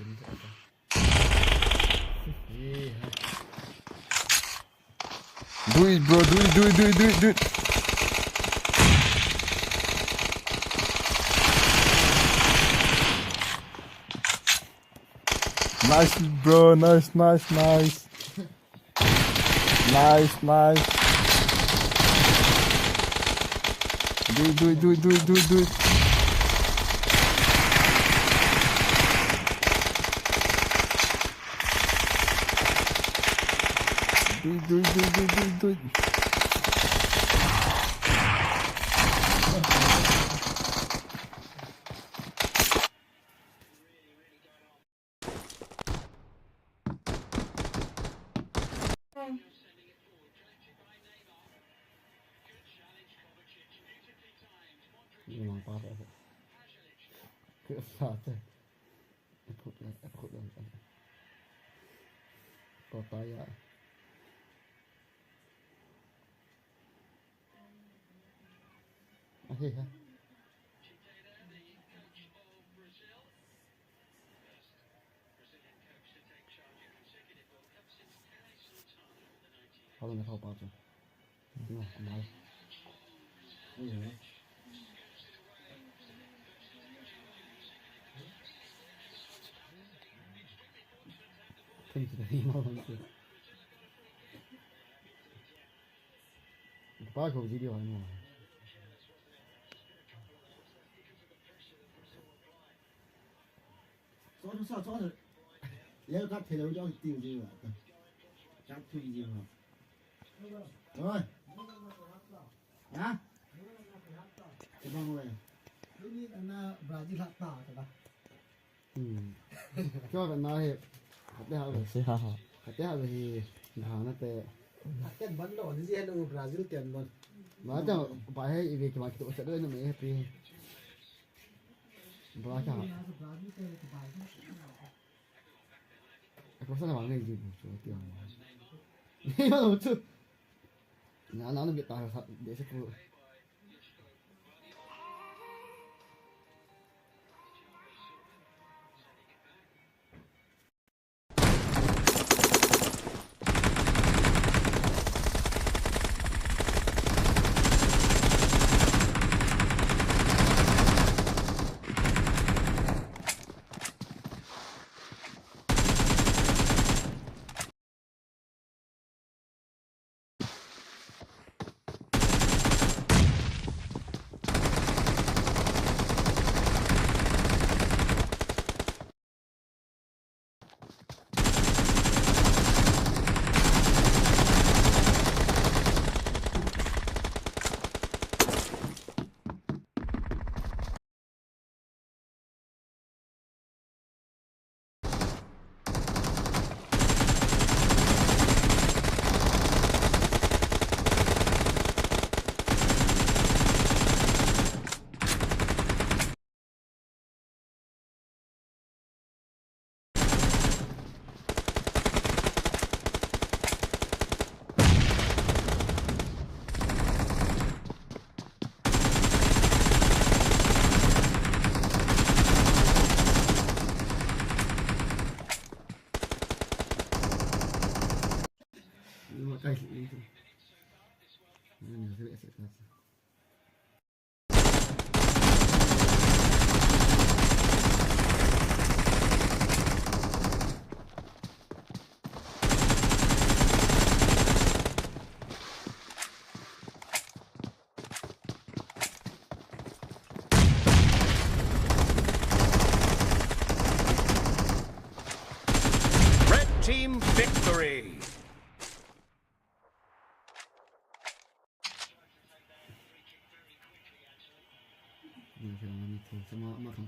súng thôi. Do it, bro. Do it. Nice, bro. Nice. Do it. Do it. Memang parah. Kesat. Ikut kota ya. Akhir ha. Kalau nak kau apa? Nah, amal. Iya. Kan sudah 5 orang tu. Ba khẩu gì điều này. Rõ rồi. Nếu cắt thì đâu cho tiêu gì mà. Cắt thui gì mà. Rồi. Hả? Cái bao người. Ini ana Brazil hatta కదా. Cho bạn nói hạt thì nào nó tệ. Hatten bando ni je no Brazil ten bon. Mà cho bài hay việc mà tụi sẽ đưa nó mới happy. Bro cha. Có sao mà người gì chỗ tiền.นี่มันรู้สึกน้าnó bị tao thật để sẽ phụ. Đây, Red team victory! Sama makan